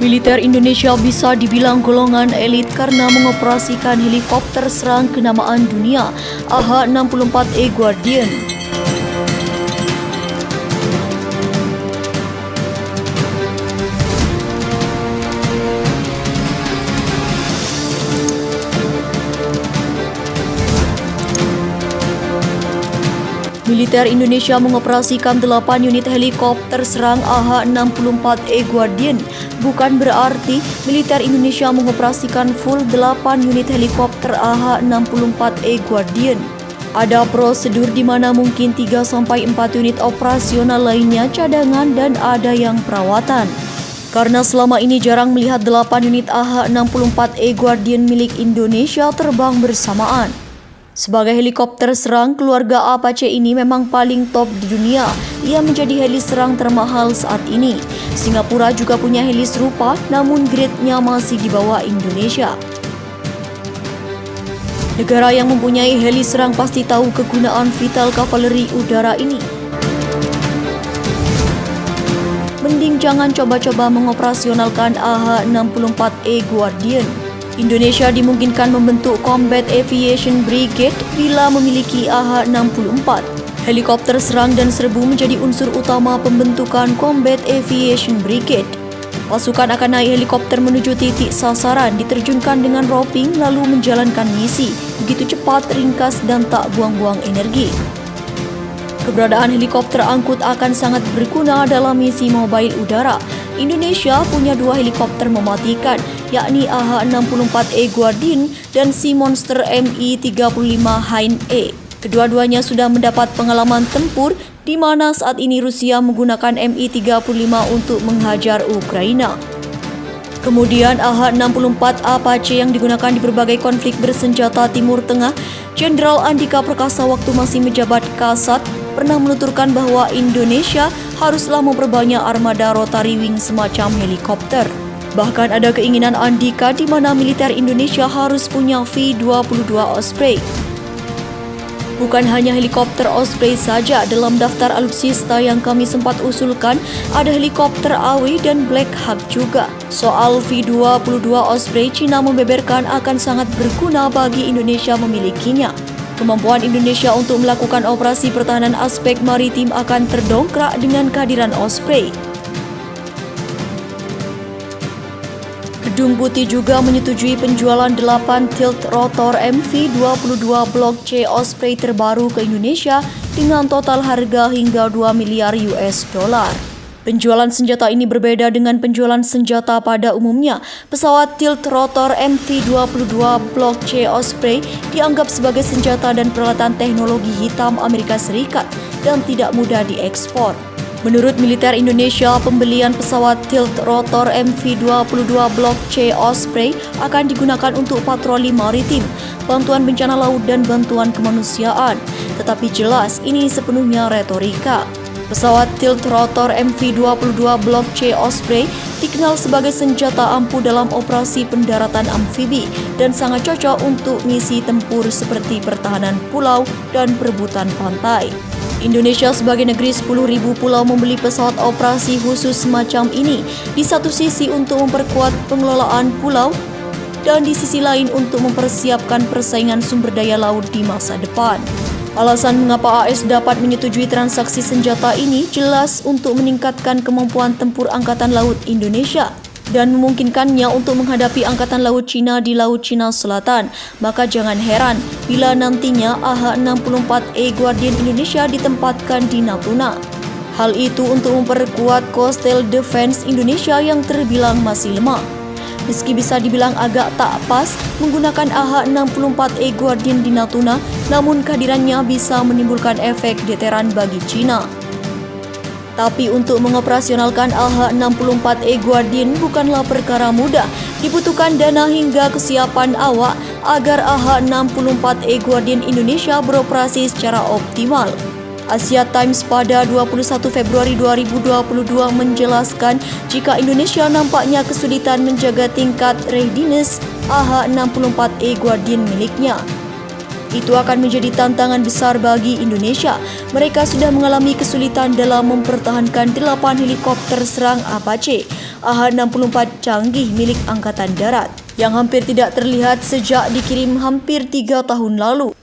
Militer Indonesia bisa dibilang golongan elit karena mengoperasikan helikopter serang kenamaan dunia AH-64E Guardian. Militer Indonesia mengoperasikan 8 unit helikopter serang AH-64E Guardian. Bukan berarti militer Indonesia mengoperasikan full 8 unit helikopter AH-64E Guardian. Ada prosedur di mana mungkin 3-4 unit operasional lainnya cadangan dan ada yang perawatan. Karena selama ini jarang melihat 8 unit AH-64E Guardian milik Indonesia terbang bersamaan. Sebagai helikopter serang, keluarga Apache ini memang paling top di dunia. Ia menjadi heli serang termahal saat ini. Singapura juga punya heli serupa, namun grade-nya masih di bawah Indonesia. Negara yang mempunyai heli serang pasti tahu kegunaan vital kavaleri udara ini. Mending jangan coba-coba mengoperasionalkan AH-64E Guardian. Indonesia dimungkinkan membentuk Combat Aviation Brigade bila memiliki AH-64. Helikopter serang dan serbu menjadi unsur utama pembentukan Combat Aviation Brigade. Pasukan akan naik helikopter menuju titik sasaran, diterjunkan dengan roping lalu menjalankan misi. Begitu cepat, ringkas dan tak buang-buang energi. Keberadaan helikopter angkut akan sangat berguna dalam misi mobile udara. Indonesia punya 2 helikopter mematikan, yakni AH-64E Guardian dan Sea Monster Mi-35 Hind E. Kedua-duanya sudah mendapat pengalaman tempur, di mana saat ini Rusia menggunakan Mi-35 untuk menghajar Ukraina. Kemudian AH-64 Apache yang digunakan di berbagai konflik bersenjata Timur Tengah. Jenderal Andika Perkasa waktu masih menjabat Kasat pernah menuturkan bahwa Indonesia haruslah memperbanyak armada rotary wing semacam helikopter. Bahkan ada keinginan Andika di mana militer Indonesia harus punya V-22 Osprey. Bukan hanya helikopter Osprey saja, dalam daftar alutsista yang kami sempat usulkan ada helikopter AW dan Black Hawk juga. Soal V-22 Osprey, Cina membeberkan akan sangat berguna bagi Indonesia memilikinya. Kemampuan Indonesia untuk melakukan operasi pertahanan aspek maritim akan terdongkrak dengan kehadiran Osprey. Gedung Putih juga menyetujui penjualan 8 tilt rotor MV-22 Block C Osprey terbaru ke Indonesia dengan total harga hingga 2 miliar US dollar. Penjualan senjata ini berbeda dengan penjualan senjata pada umumnya. Pesawat tilt rotor MV-22 Block C Osprey dianggap sebagai senjata dan peralatan teknologi hitam Amerika Serikat dan tidak mudah diekspor. Menurut militer Indonesia, pembelian pesawat tilt rotor MV-22 Block C Osprey akan digunakan untuk patroli maritim, bantuan bencana laut dan bantuan kemanusiaan. Tetapi jelas ini sepenuhnya retorika. Pesawat tilt rotor MV-22 Block C Osprey dikenal sebagai senjata ampuh dalam operasi pendaratan amfibi dan sangat cocok untuk misi tempur seperti pertahanan pulau dan perebutan pantai. Indonesia sebagai negeri 10.000 pulau membeli pesawat operasi khusus semacam ini, di satu sisi untuk memperkuat pengelolaan pulau dan di sisi lain untuk mempersiapkan persaingan sumber daya laut di masa depan. Alasan mengapa AS dapat menyetujui transaksi senjata ini jelas untuk meningkatkan kemampuan tempur Angkatan Laut Indonesia dan memungkinkannya untuk menghadapi Angkatan Laut Cina di Laut Cina Selatan. Maka jangan heran bila nantinya AH-64E Guardian Indonesia ditempatkan di Natuna. Hal itu untuk memperkuat coastal defense Indonesia yang terbilang masih lemah. Meski bisa dibilang agak tak pas menggunakan AH-64E Guardian di Natuna, namun kehadirannya bisa menimbulkan efek deteran bagi Cina. Tapi untuk mengoperasionalkan AH-64E Guardian bukanlah perkara mudah. Dibutuhkan dana hingga kesiapan awak agar AH-64E Guardian Indonesia beroperasi secara optimal. Asia Times pada 21 Februari 2022 menjelaskan jika Indonesia nampaknya kesulitan menjaga tingkat readiness AH-64E Guardian miliknya. Itu akan menjadi tantangan besar bagi Indonesia. Mereka sudah mengalami kesulitan dalam mempertahankan 8 helikopter serang Apache AH-64 canggih milik Angkatan Darat yang hampir tidak terlihat sejak dikirim hampir 3 tahun lalu.